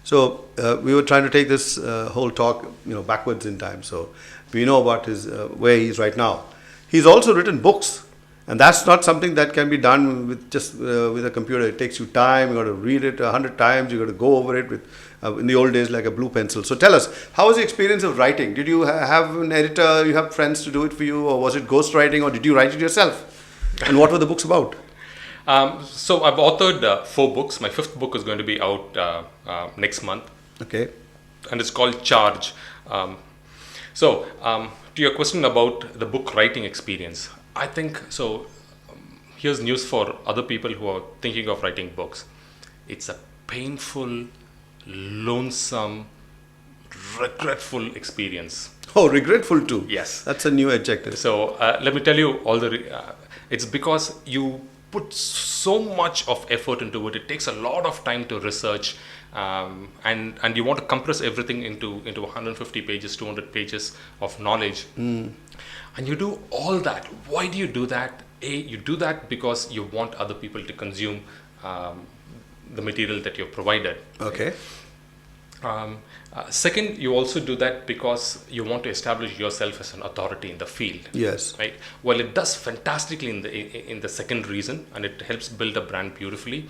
So we were trying to take this whole talk, backwards in time. So we know about his where he is right now. He's also written books, and that's not something that can be done with just with a computer. It takes you time. You got to read it 100 times. You got to go over it with in the old days like a blue pencil. So tell us, how was the experience of writing? Did you have an editor? You have friends to do it for you, or was it ghost writing, or did you write it yourself? And what were the books about? So I've authored 4 books. My 5th book is going to be out next month. Okay. And it's called Charge. To your question about the book writing experience, I think so. Here's news for other people who are thinking of writing books. It's a painful, lonesome, regretful experience. Oh, regretful too. Yes. That's a new adjective. So let me tell you it's because you put so much of effort into it. It takes a lot of time to research, and you want to compress everything into 150 pages, 200 pages of knowledge. And you do all that. Why do you do that? You do that because you want other people to consume the material that you've provided. Okay. Second, you also do that because you want to establish yourself as an authority in the field. Yes. Right. Well, it does fantastically in the second reason, and it helps build a brand beautifully.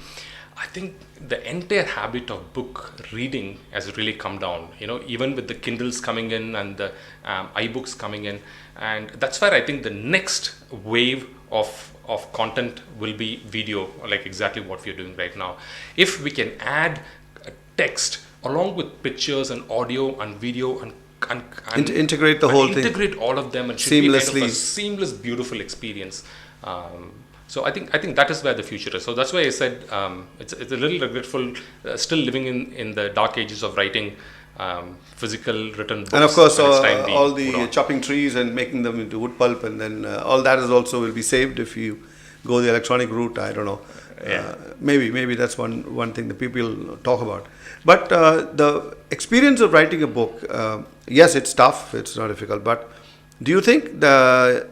I think the entire habit of book reading has really come down. Even with the Kindles coming in and the iBooks coming in, and that's where I think the next wave of content will be video, like exactly what we're doing right now. If we can add text along with pictures and audio and video and integrate the whole thing, integrate all of them, and should seamlessly. be kind of a seamless, beautiful experience. So I think that is where the future is. So that's why I said it's a little regretful, still living in the dark ages of writing physical written books. And of course, all all the chopping trees and making them into wood pulp, and then all that is also will be saved if you go the electronic route. I don't know. Yeah. Maybe that's one thing that people talk about. But the experience of writing a book, yes, it's tough. It's not difficult. But do you think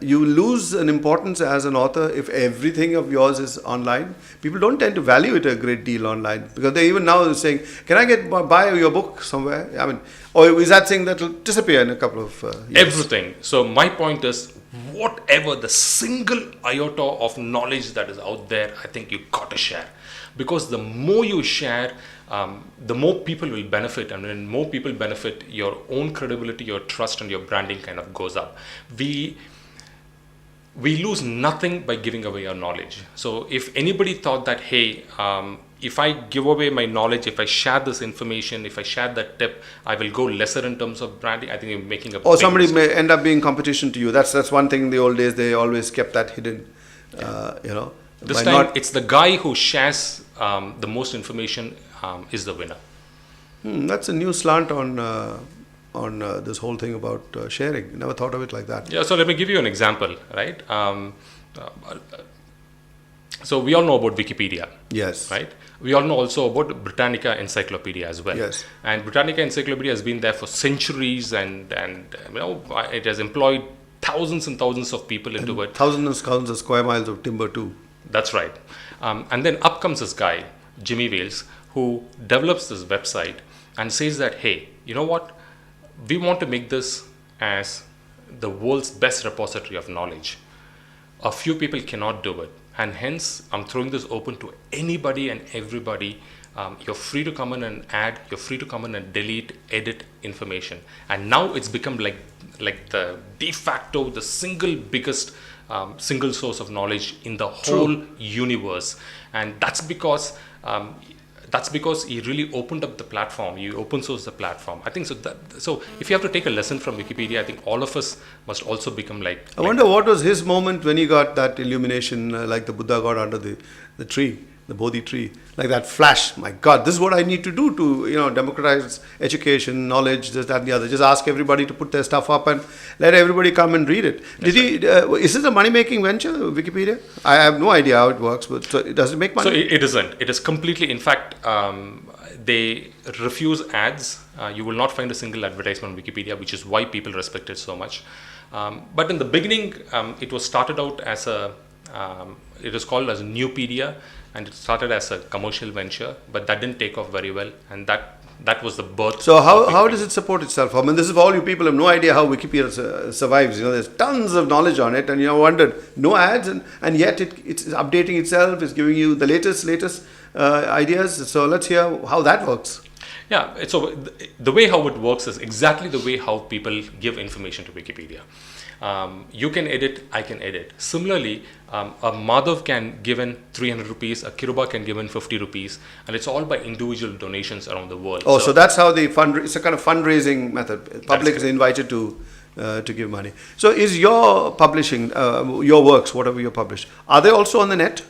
you lose an importance as an author if everything of yours is online? People don't tend to value it a great deal online, because they even now are saying, "Can I buy your book somewhere?" I mean, or is that thing that will disappear in a couple of years? Everything. So my point is, whatever the single iota of knowledge that is out there, I think you got to share, because the more you share, the more people will benefit, and when more people benefit, your own credibility, your trust, and your branding kind of goes up. We lose nothing by giving away our knowledge. So if anybody thought that, hey, if I give away my knowledge, if I share this information, if I share that tip, I will go lesser in terms of branding, I think you're making a or big somebody mistake. may end up being competition to you. That's one thing in the old days. They always kept that hidden. This time, it's the guy who shares the most information is the winner. That's a new slant on this whole thing about sharing. Never thought of it like that. Yeah, so let me give you an example, right? So we all know about Wikipedia. Yes. Right? We all know also about Britannica Encyclopedia as well. Yes. And Britannica Encyclopedia has been there for centuries, and it has employed thousands and thousands of people into it. Thousands of square miles of timber too. That's right. And then up comes this guy, Jimmy Wales, who develops this website and says that, hey, you know what? We want to make this as the world's best repository of knowledge. A few people cannot do it. And hence, I'm throwing this open to anybody and everybody. You're free to come in and add, you're free to come in and delete, edit information. And now it's become like the de facto, the single biggest single source of knowledge in the whole universe. And that's because he really opened up the platform. You open source the platform. I think so. So if you have to take a lesson from Wikipedia, I think all of us must also become like. I wonder what was his moment when he got that illumination, like the Buddha got under the tree, the Bodhi tree, like that flash. My God, this is what I need to do to democratize education, knowledge, this, that, and the other. Just ask everybody to put their stuff up and let everybody come and read it. Is this a money-making venture, Wikipedia? I have no idea how it works, but does it make money? So it isn't. It is completely. In fact, they refuse ads. You will not find a single advertisement on Wikipedia, which is why people respect it so much. But in the beginning, it was started out as it is called as Newpedia, and it started as a commercial venture, but that didn't take off very well, and that that was the birth. So of how Wikipedia. does it support itself? I mean, this is for all you people who have no idea how Wikipedia survives. There's tons of knowledge on it, and wondered, no ads, and yet it's updating itself. It's giving you the latest ideas. So let's hear how that works. Yeah, so the way how it works is exactly the way how people give information to Wikipedia. You can edit, I can edit. Similarly, a Madhav can give in 300 rupees, a Kiruba can give in 50 rupees, and it's all by individual donations around the world. Oh, so that's how it's a kind of fundraising method. Public is invited to give money. So is your publishing, your works, whatever you publish, are they also on the net?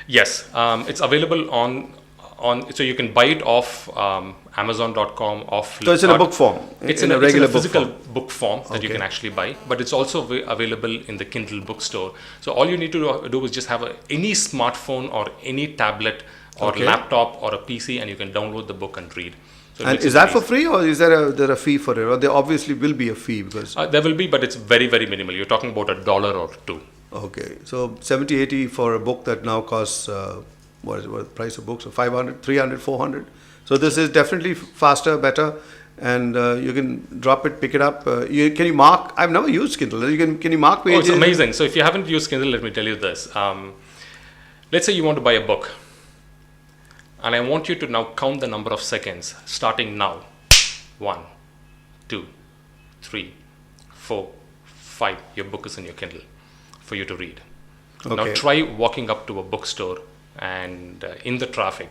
Yes, it's available on so you can buy it off Amazon.com, off. So it's in a book form. It's in a regular physical book form that you can actually buy, but it's also available in the Kindle bookstore. So all you need to do is just have any smartphone or any tablet or laptop or a PC, and you can download the book and read. So and is that for free, or is there a fee for it? Or there obviously will be a fee because there will be, but it's very, very minimal. You're talking about $1 or $2. Okay, so 70, 80 for a book that now costs what the price of books? So 500, 300, 400. So this is definitely faster, better, and you can drop it, pick it up. Can you mark? I've never used Kindle. Can you mark pages? Oh, it's amazing. So if you haven't used Kindle, let me tell you this. Let's say you want to buy a book, and I want you to now count the number of seconds starting now. 1, 2, 3, 4, 5. Your book is in your Kindle for you to read. Okay. Now try walking up to a bookstore and in the traffic,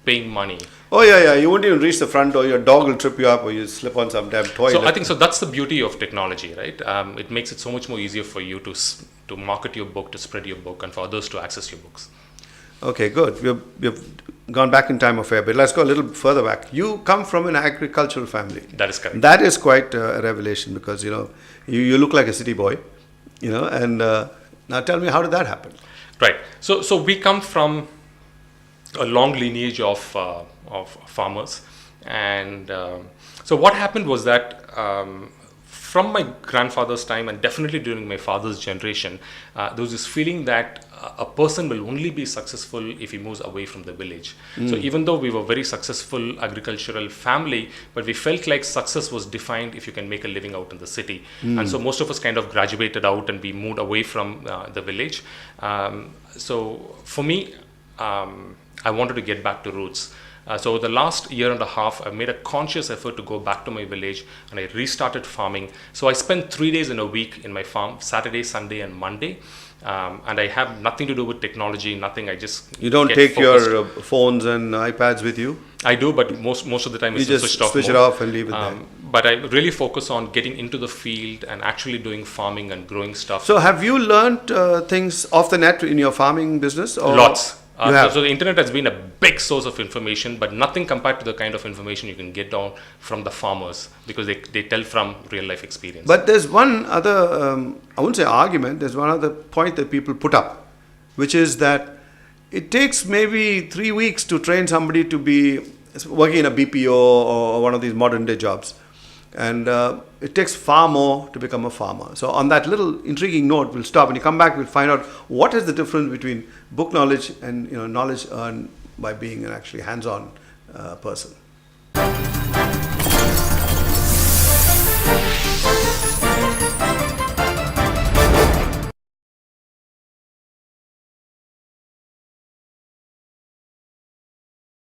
paying money. Oh yeah. You won't even reach the front door. Your dog will trip you up, or you slip on some damn toy. So I think that's the beauty of technology, right? It makes it so much more easier for you to market your book, to spread your book, and for others to access your books. Okay, good. We've gone back in time a fair bit. Let's go a little further back. You come from an agricultural family. That is correct. That is quite a revelation because you look like a city boy, and now tell me, how did that happen? Right. So we come from a long lineage of farmers, and so what happened was that from my grandfather's time, and definitely during my father's generation, there was this feeling that a person will only be successful if he moves away from the village. So even though we were a very successful agricultural family, but we felt like success was defined if you can make a living out in the city. And so most of us kind of graduated out and we moved away from the village. So for me, I wanted to get back to roots. So the last year and a half, I made a conscious effort to go back to my village, and I restarted farming. So I spent 3 days in a week in my farm, Saturday, Sunday, and Monday. And I have nothing to do with technology, nothing. I just You don't take your phones and iPads with you? I do, but most of the time you it's just switched off. Switch it off and leave it there. But I really focus on getting into the field and actually doing farming and growing stuff. So have you learned things off the net in your farming business? Or Lots. You have? So the internet has been a big source of information, but nothing compared to the kind of information you can get down from the farmers, because they tell from real life experience. But there's one other, I wouldn't say argument, there's one other point that people put up, which is that it takes maybe 3 weeks to train somebody to be working in a BPO or one of these modern day jobs. And it takes far more to become a farmer. So on that little intriguing note, we'll stop. When you come back, we'll find out what is the difference between book knowledge and knowledge earned by being an actually hands-on person.